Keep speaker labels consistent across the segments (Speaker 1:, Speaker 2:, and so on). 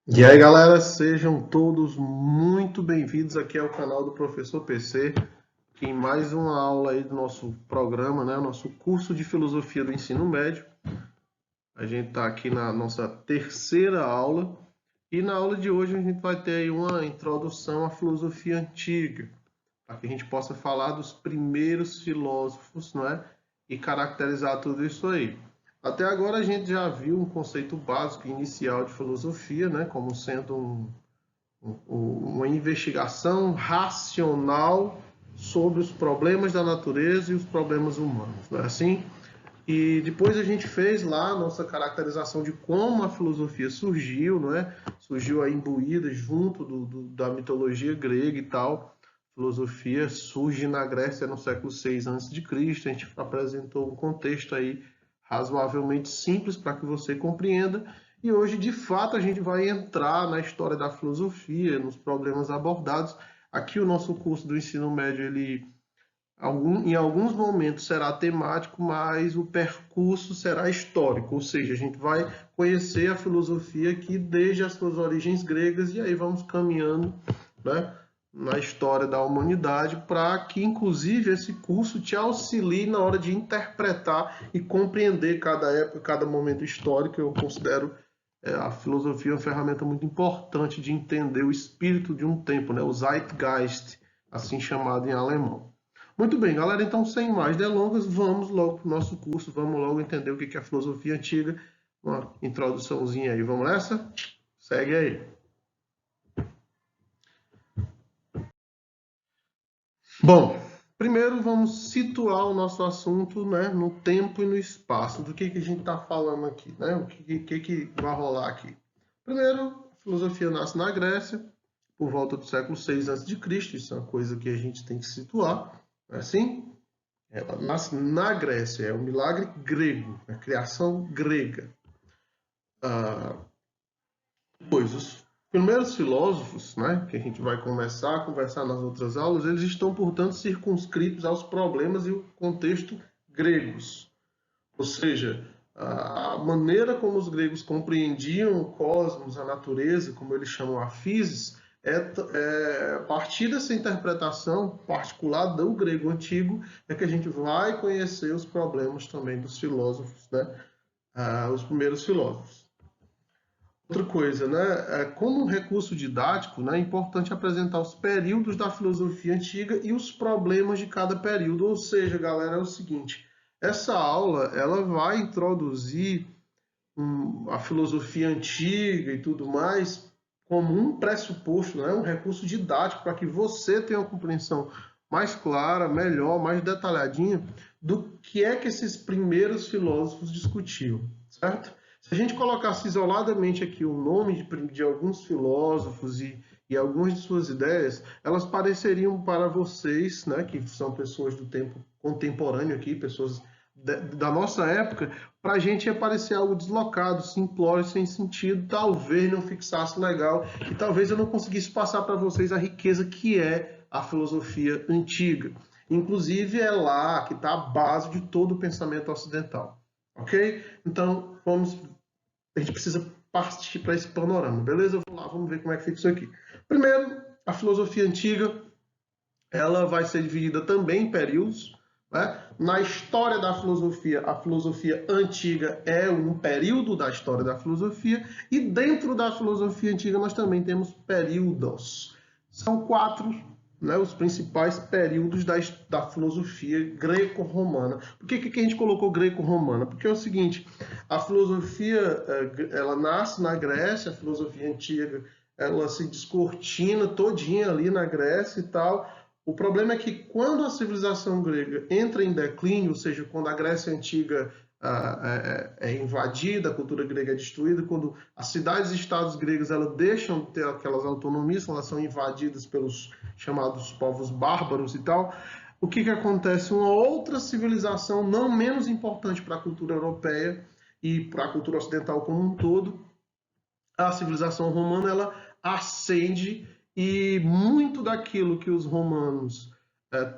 Speaker 1: E aí, galera, sejam todos muito bem-vindos aqui ao canal do Professor PC, que em mais uma aula aí do nosso programa, né, nosso curso de Filosofia do Ensino Médio. A gente está aqui na nossa terceira aula e na aula de hoje a gente vai ter aí uma introdução à filosofia antiga, para que a gente possa falar dos primeiros filósofos, não é? E caracterizar tudo isso aí. Até agora a gente já viu um conceito básico inicial de filosofia, né, como sendo uma investigação racional sobre os problemas da natureza e os problemas humanos, não é assim? E depois a gente fez lá a nossa caracterização de como a filosofia surgiu, não é? Surgiu aí imbuída junto da mitologia grega e tal. A filosofia surge na Grécia no século 6 a.C. A gente apresentou um contexto aí razoavelmente simples para que você compreenda. E hoje, de fato, a gente vai entrar na história da filosofia, nos problemas abordados. Aqui o nosso curso do ensino médio, ele em alguns momentos será temático, mas o percurso será histórico, ou seja, a gente vai conhecer a filosofia aqui desde as suas origens gregas e aí vamos caminhando, né, na história da humanidade para que, inclusive, esse curso te auxilie na hora de interpretar e compreender cada época, cada momento histórico. Eu considero a filosofia uma ferramenta muito importante de entender o espírito de um tempo, né, o Zeitgeist, assim chamado em alemão. Muito bem, galera, então sem mais delongas, vamos logo para o nosso curso, vamos logo entender o que é a filosofia antiga, uma introduçãozinha aí, vamos nessa? Segue aí. Bom, primeiro vamos situar o nosso assunto, né, no tempo e no espaço, do que a gente está falando aqui, né, o que vai rolar aqui. Primeiro, a filosofia nasce na Grécia, por volta do século 6 a.C., isso é uma coisa que a gente tem que situar, não é assim? Ela nasce na Grécia, é um milagre grego, a criação grega. Ah, pois os primeiros filósofos, né, que a gente vai começar a conversar nas outras aulas, eles estão, portanto, circunscritos aos problemas e o contexto gregos. Ou seja, a maneira como os gregos compreendiam o cosmos, a natureza, como eles chamam a physis, a partir dessa interpretação particular do grego antigo, é que a gente vai conhecer os problemas também dos filósofos, né? Os primeiros filósofos. Outra coisa, né? Como um recurso didático, né, é importante apresentar os períodos da filosofia antiga e os problemas de cada período. Ou seja, galera, é o seguinte: essa aula ela vai introduzir a filosofia antiga e tudo mais como um pressuposto, né, um recurso didático para que você tenha uma compreensão mais clara, melhor, mais detalhadinha do que é que esses primeiros filósofos discutiam, certo? Se a gente colocasse isoladamente aqui o nome de alguns filósofos e algumas de suas ideias, elas pareceriam para vocês, né, que são pessoas do tempo contemporâneo aqui, pessoas da nossa época, para a gente ia parecer algo deslocado, simplório, sem sentido, talvez não fixasse legal e talvez eu não conseguisse passar para vocês a riqueza que é a filosofia antiga. Inclusive é lá que está a base de todo o pensamento ocidental, ok? Então a gente precisa partir para esse panorama, beleza? Vamos lá, vamos ver como é que fica isso aqui. Primeiro, a filosofia antiga, ela vai ser dividida também em períodos, né? Na história da filosofia, a filosofia antiga é um período da história da filosofia, e dentro da filosofia antiga nós também temos períodos. São quatro, né, os principais períodos da filosofia greco-romana. Por que a gente colocou greco-romana? Porque é o seguinte, a filosofia ela nasce na Grécia, a filosofia antiga ela se descortina todinha ali na Grécia e tal. O problema é que quando a civilização grega entra em declínio, ou seja, quando a Grécia Antiga é invadida, a cultura grega é destruída, quando as cidades-estados gregas elas deixam de ter aquelas autonomias, elas são invadidas pelos chamados povos bárbaros e tal, o que acontece? Uma outra civilização não menos importante para a cultura europeia e para a cultura ocidental como um todo, a civilização romana, ela ascende e muito daquilo que os romanos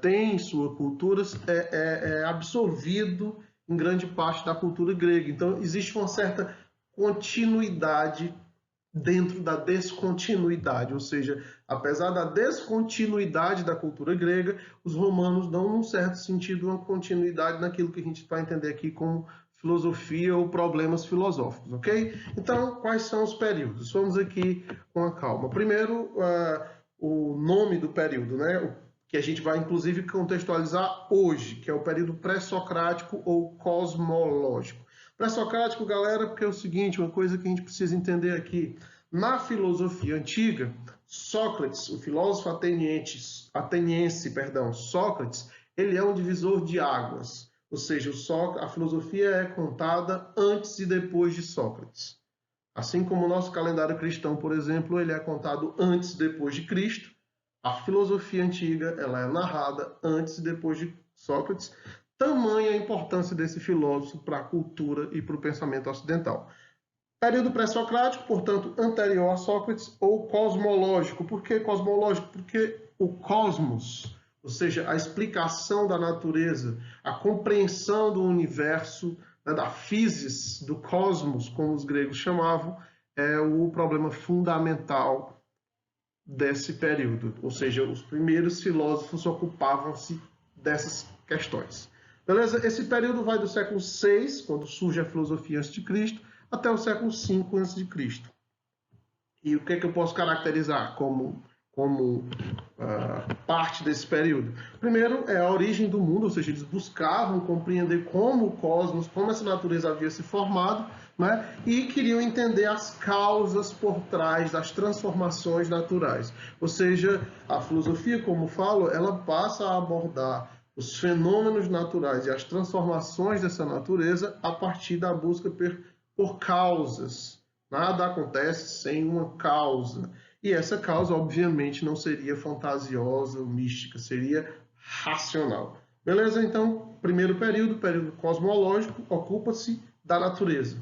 Speaker 1: têm em sua cultura é absorvido em grande parte da cultura grega. Então, existe uma certa continuidade dentro da descontinuidade, ou seja, apesar da descontinuidade da cultura grega, os romanos dão, num certo sentido, uma continuidade naquilo que a gente vai entender aqui como filosofia ou problemas filosóficos, ok? Então, quais são os períodos? Vamos aqui com a calma. Primeiro, o nome do período, né? Que a gente vai, inclusive, contextualizar hoje, que é o período pré-socrático ou cosmológico. Pré-socrático, galera, porque é o seguinte, uma coisa que a gente precisa entender aqui. Na filosofia antiga, Sócrates, o filósofo ateniense, Sócrates, ele é um divisor de águas. Ou seja, a filosofia é contada antes e depois de Sócrates. Assim como o nosso calendário cristão, por exemplo, ele é contado antes e depois de Cristo, a filosofia antiga ela é narrada antes e depois de Sócrates. Tamanha a importância desse filósofo para a cultura e para o pensamento ocidental. Período pré-socrático, portanto, anterior a Sócrates, ou cosmológico. Por que cosmológico? Porque o cosmos, ou seja, a explicação da natureza, a compreensão do universo, né, da physis, do cosmos, como os gregos chamavam, é o problema fundamental desse período. Ou seja, os primeiros filósofos ocupavam-se dessas questões. Beleza? Esse período vai do século VI, quando surge a filosofia antes de Cristo, até o século V antes de Cristo. E o que é que eu posso caracterizar como parte desse período? Primeiro é a origem do mundo, ou seja, eles buscavam compreender como o cosmos, como essa natureza havia se formado, né? E queriam entender as causas por trás das transformações naturais. Ou seja, a filosofia, como falo, ela passa a abordar os fenômenos naturais e as transformações dessa natureza a partir da busca por causas. Nada acontece sem uma causa. E essa causa, obviamente, não seria fantasiosa ou mística, seria racional. Beleza? Então, primeiro período cosmológico, ocupa-se da natureza.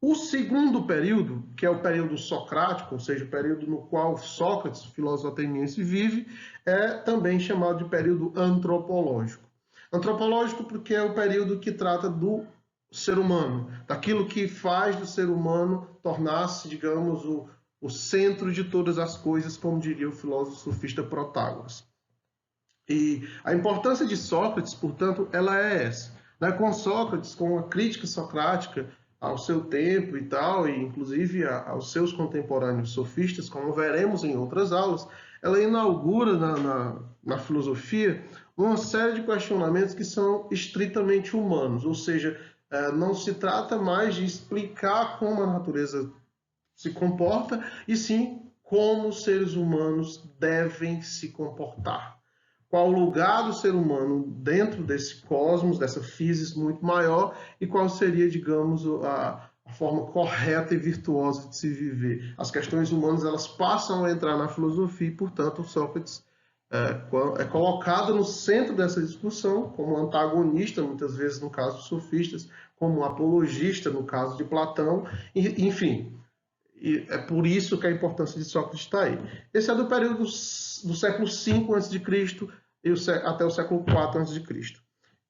Speaker 1: O segundo período, que é o período socrático, ou seja, o período no qual Sócrates, filósofo ateniense, vive, é também chamado de período antropológico. Antropológico porque é o período que trata do ser humano, daquilo que faz do ser humano tornar-se, digamos, o centro de todas as coisas, como diria o filósofo sofista Protágoras. E a importância de Sócrates, portanto, ela é essa. Com Sócrates, com a crítica socrática ao seu tempo e tal, e inclusive aos seus contemporâneos sofistas, como veremos em outras aulas, ela inaugura na filosofia uma série de questionamentos que são estritamente humanos, ou seja, não se trata mais de explicar como a natureza se comporta, e sim como os seres humanos devem se comportar. Qual o lugar do ser humano dentro desse cosmos, dessa physis muito maior, e qual seria, digamos, a forma correta e virtuosa de se viver. As questões humanas elas passam a entrar na filosofia e, portanto, Sócrates é colocado no centro dessa discussão como antagonista, muitas vezes no caso dos sofistas, como apologista no caso de Platão, enfim. E é por isso que a importância de Sócrates está aí. Esse é do período do século V a.C. Até o século IV a.C.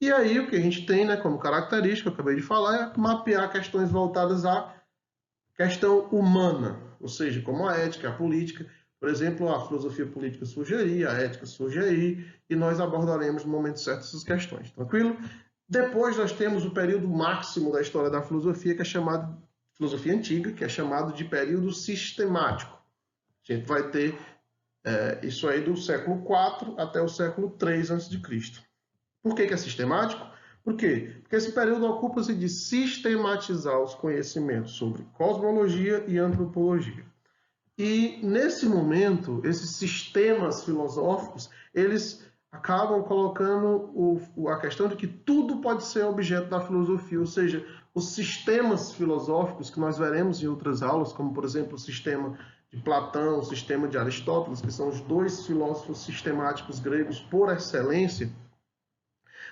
Speaker 1: E aí o que a gente tem, né, como característica, eu acabei de falar, é mapear questões voltadas à questão humana, ou seja, como a ética, a política. Por exemplo, a filosofia política surge aí, a ética surge aí, e nós abordaremos no momento certo essas questões, tranquilo? Depois nós temos o período máximo da história da filosofia, que é chamado filosofia antiga, que é chamado de período sistemático. A gente vai ter isso aí do século IV até o século III a.C. Por que é sistemático? Por quê? Porque esse período ocupa-se de sistematizar os conhecimentos sobre cosmologia e antropologia. E, nesse momento, esses sistemas filosóficos, eles acabam colocando a questão de que tudo pode ser objeto da filosofia, ou seja, os sistemas filosóficos que nós veremos em outras aulas, como, por exemplo, o sistema de Platão, o sistema de Aristóteles, que são os dois filósofos sistemáticos gregos por excelência.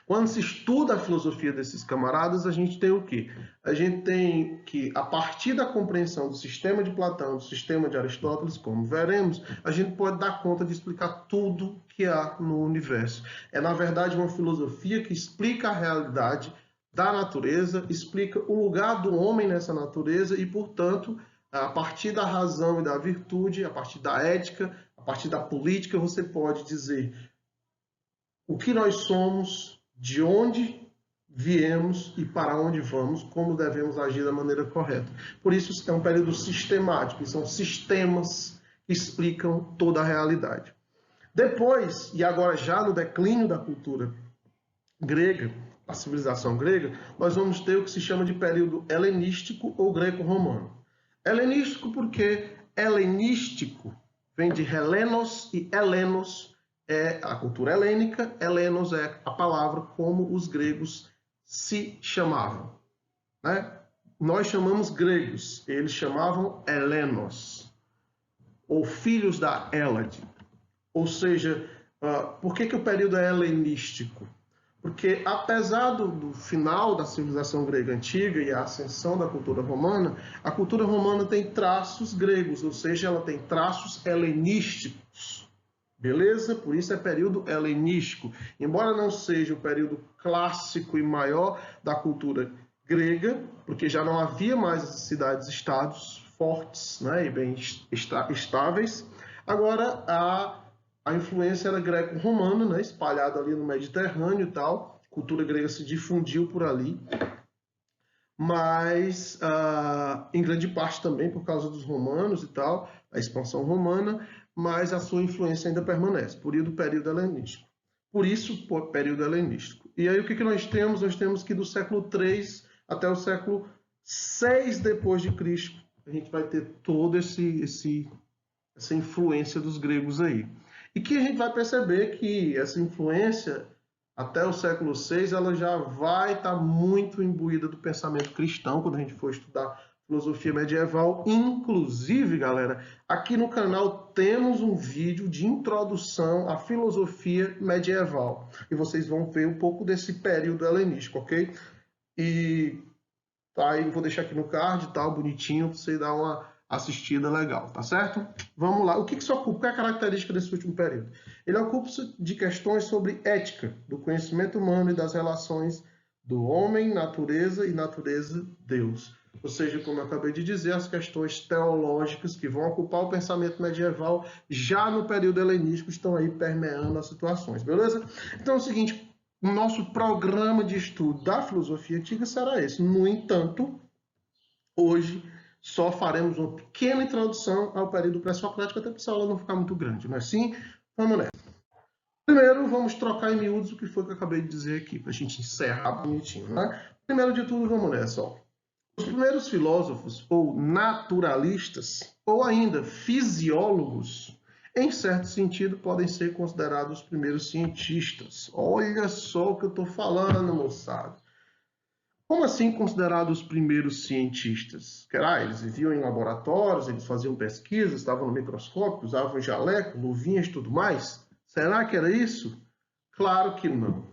Speaker 1: Quando se estuda a filosofia desses camaradas, a gente tem o quê? A gente tem que, a partir da compreensão do sistema de Platão, do sistema de Aristóteles, como veremos, a gente pode dar conta de explicar tudo que há no universo. É, na verdade, uma filosofia que explica a realidade da natureza, explica o lugar do homem nessa natureza e, portanto, a partir da razão e da virtude, a partir da ética, a partir da política, você pode dizer o que nós somos, de onde viemos e para onde vamos, como devemos agir da maneira correta. Por isso é um período sistemático, são sistemas que explicam toda a realidade. Depois, e agora já no declínio da cultura grega, a civilização grega, nós vamos ter o que se chama de período helenístico ou greco-romano. Helenístico porque helenístico vem de Helenos e Helenos é a cultura helênica, Helenos é a palavra como os gregos se chamavam. Né? Nós chamamos gregos, eles chamavam helenos, ou filhos da Hélade. Ou seja, por que o período é helenístico? Porque, apesar do final da civilização grega antiga e a ascensão da cultura romana, a cultura romana tem traços gregos, ou seja, ela tem traços helenísticos. Beleza? Por isso é período helenístico. Embora não seja o período clássico e maior da cultura grega, porque já não havia mais as cidades-estados fortes, né, e bem estáveis, agora a influência era greco-romana, né, espalhada ali no Mediterrâneo e tal. A cultura grega se difundiu por ali, mas em grande parte também por causa dos romanos e tal, a expansão romana, mas a sua influência ainda permanece, por isso o período helenístico. Por isso, o período helenístico. E aí o que nós temos? Nós temos que do século III até o século VI depois de Cristo, a gente vai ter toda essa influência dos gregos aí. E que a gente vai perceber que essa influência, até o século VI, ela já vai estar muito imbuída do pensamento cristão, quando a gente for estudar filosofia medieval. Inclusive, galera, aqui no canal temos um vídeo de introdução à filosofia medieval. E vocês vão ver um pouco desse período helenístico, ok? E tá, eu vou deixar aqui no card, tá, bonitinho, para você dar uma assistida legal, tá certo? Vamos lá. O que se ocupa? Qual é a característica desse último período? Ele ocupa-se de questões sobre ética, do conhecimento humano e das relações do homem, natureza e natureza-Deus. Ou seja, como eu acabei de dizer, as questões teológicas que vão ocupar o pensamento medieval já no período helenístico estão aí permeando as situações, beleza? Então é o seguinte, o nosso programa de estudo da filosofia antiga será esse. No entanto, hoje só faremos uma pequena introdução ao período pré-socrático, até para essa aula não ficar muito grande, não é assim? Vamos nessa. Primeiro, vamos trocar em miúdos o que foi que eu acabei de dizer aqui, para a gente encerrar bonitinho, né? Primeiro de tudo, vamos nessa, ó. Os primeiros filósofos, ou naturalistas, ou ainda fisiólogos, em certo sentido, podem ser considerados os primeiros cientistas. Olha só o que eu estou falando, moçada. Como assim considerados os primeiros cientistas? Eles viviam em laboratórios, eles faziam pesquisas, estavam no microscópio, usavam jaleco, luvinhas e tudo mais? Será que era isso? Claro que não.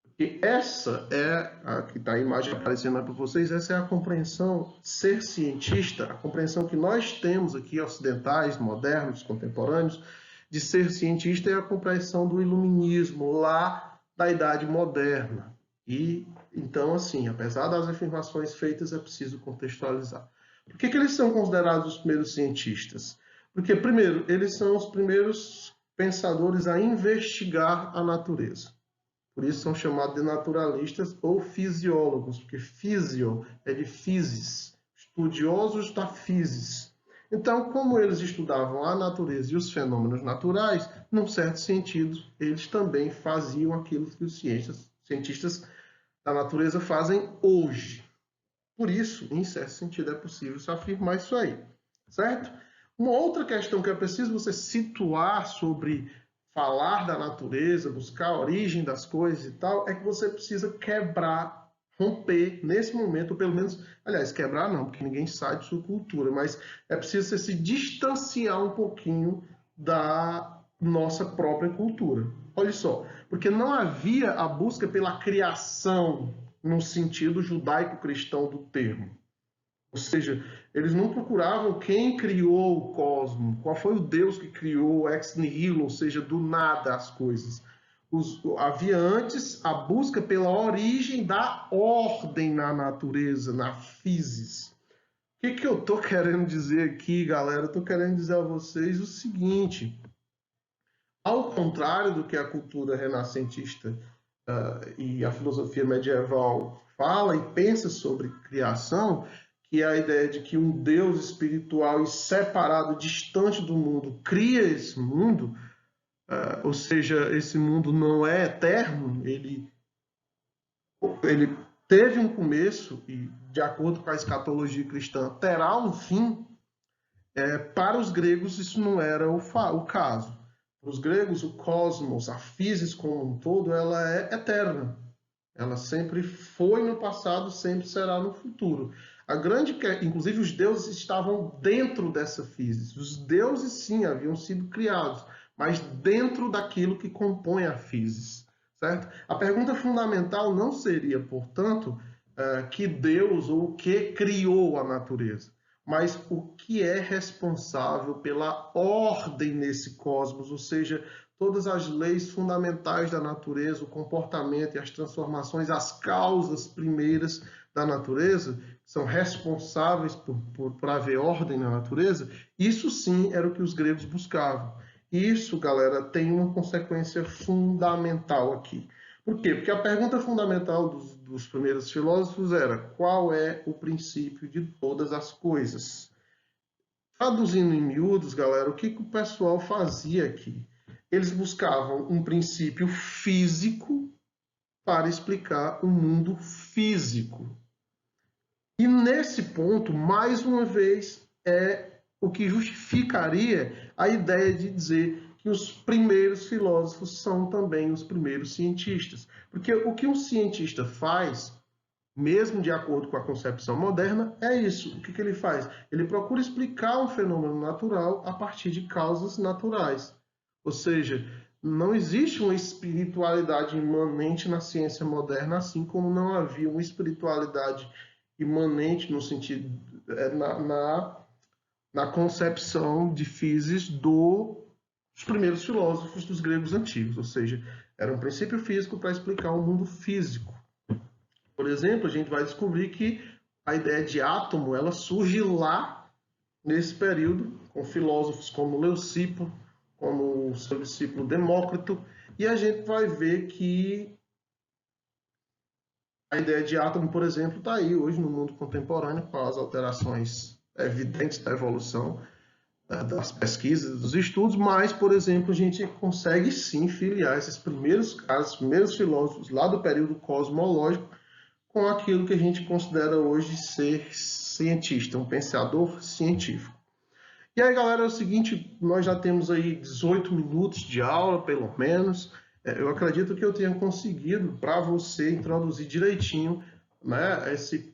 Speaker 1: Porque essa é a que está a imagem aparecendo para vocês, essa é a compreensão, ser cientista, a compreensão que nós temos aqui, ocidentais, modernos, contemporâneos, de ser cientista é a compreensão do iluminismo, lá da Idade Moderna. E então, assim, apesar das afirmações feitas, é preciso contextualizar. Por que eles são considerados os primeiros cientistas? Porque, primeiro, eles são os primeiros pensadores a investigar a natureza. Por isso são chamados de naturalistas ou fisiólogos, porque físio é de physis, estudiosos da physis. Então, como eles estudavam a natureza e os fenômenos naturais, num certo sentido, eles também faziam aquilo que os cientistas da natureza fazem hoje. Por isso, em certo sentido, é possível se afirmar isso aí, certo? Uma outra questão que é preciso você situar sobre falar da natureza, buscar a origem das coisas e tal, é que você precisa quebrar, romper nesse momento, ou pelo menos, aliás, quebrar não, porque ninguém sai de sua cultura, mas é preciso você se distanciar um pouquinho da nossa própria cultura. Olha só, porque não havia a busca pela criação no sentido judaico-cristão do termo. Ou seja, eles não procuravam quem criou o cosmos, qual foi o Deus que criou ex nihilo, ou seja, do nada as coisas. Havia antes a busca pela origem da ordem na natureza, na physis. que eu estou querendo dizer aqui, galera? Eu estou querendo dizer a vocês o seguinte: ao contrário do que a cultura renascentista e a filosofia medieval fala e pensa sobre criação, que é a ideia de que um Deus espiritual e separado, distante do mundo, cria esse mundo, ou seja, esse mundo não é eterno, ele teve um começo e, de acordo com a escatologia cristã, terá um fim. Para os gregos, isso não era o caso. Para os gregos, o cosmos, a física como um todo, ela é eterna. Ela sempre foi no passado, sempre será no futuro. Inclusive, os deuses estavam dentro dessa física. Os deuses, sim, haviam sido criados, mas dentro daquilo que compõe a física, certo? A pergunta fundamental não seria, portanto, que Deus ou o que criou a natureza, mas o que é responsável pela ordem nesse cosmos, ou seja, todas as leis fundamentais da natureza, o comportamento e as transformações, as causas primeiras da natureza, são responsáveis por haver ordem na natureza, isso sim era o que os gregos buscavam. Isso, galera, tem uma consequência fundamental aqui. Por quê? Porque a pergunta fundamental dos primeiros filósofos era: qual é o princípio de todas as coisas? Traduzindo em miúdos, galera, o que o pessoal fazia aqui? Eles buscavam um princípio físico para explicar o mundo físico. E nesse ponto, mais uma vez, é o que justificaria a ideia de dizer que os primeiros filósofos são também os primeiros cientistas. Porque o que um cientista faz, mesmo de acordo com a concepção moderna, é isso. O que ele faz? Ele procura explicar um fenômeno natural a partir de causas naturais. Ou seja, não existe uma espiritualidade imanente na ciência moderna, assim como não havia uma espiritualidade imanente no sentido na concepção de physis dos primeiros filósofos dos gregos antigos, ou seja, era um princípio físico para explicar o mundo físico. Por exemplo, a gente vai descobrir que a ideia de átomo ela surge lá nesse período, com filósofos como Leucipo, como o seu discípulo Demócrito, e a gente vai ver que a ideia de átomo, por exemplo, está aí hoje no mundo contemporâneo, com as alterações evidentes da evolução, das pesquisas, dos estudos, mas, por exemplo, a gente consegue sim filiar esses primeiros casos, primeiros filósofos lá do período cosmológico, com aquilo que a gente considera hoje ser cientista, um pensador científico. E aí, galera, é o seguinte, nós já temos aí 18 minutos de aula, pelo menos. Eu acredito que eu tenha conseguido, para você, introduzir direitinho, né, esse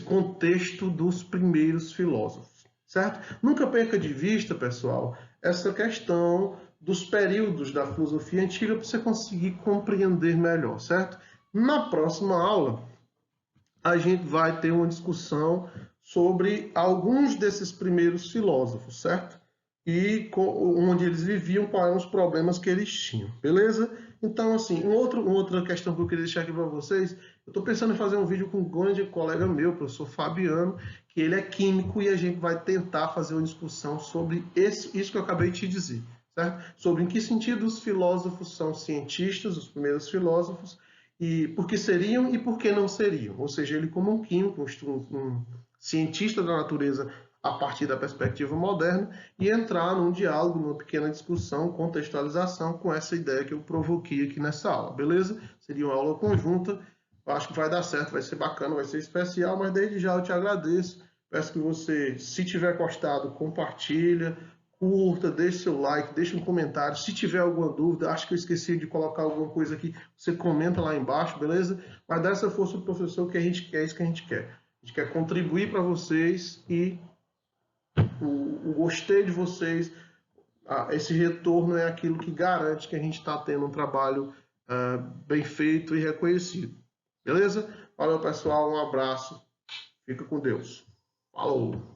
Speaker 1: contexto dos primeiros filósofos, certo? Nunca perca de vista, pessoal, essa questão dos períodos da filosofia antiga para você conseguir compreender melhor, certo? Na próxima aula, a gente vai ter uma discussão sobre alguns desses primeiros filósofos, certo? E onde eles viviam, quais eram os problemas que eles tinham, beleza? Então, assim, uma outra questão que eu queria deixar aqui para vocês, eu estou pensando em fazer um vídeo com um grande colega meu, o professor Fabiano, que ele é químico e a gente vai tentar fazer uma discussão sobre isso que eu acabei de te dizer, certo? Sobre em que sentido os filósofos são cientistas, os primeiros filósofos, e por que seriam e por que não seriam. Ou seja, ele como um químico, um cientista da natureza a partir da perspectiva moderna, e entrar num diálogo, numa pequena discussão, contextualização com essa ideia que eu provoquei aqui nessa aula, beleza? Seria uma aula conjunta, eu acho que vai dar certo, vai ser bacana, vai ser especial, mas desde já eu te agradeço, peço que você, se tiver gostado, compartilha, curta, deixe seu like, deixe um comentário. Se tiver alguma dúvida, acho que eu esqueci de colocar alguma coisa aqui, você comenta lá embaixo, beleza? Mas dá essa força pro professor que a gente quer, é isso que a gente quer. A gente quer contribuir para vocês e o gostei de vocês, esse retorno é aquilo que garante que a gente está tendo um trabalho bem feito e reconhecido. Beleza? Valeu, pessoal, um abraço. Fica com Deus. Falou!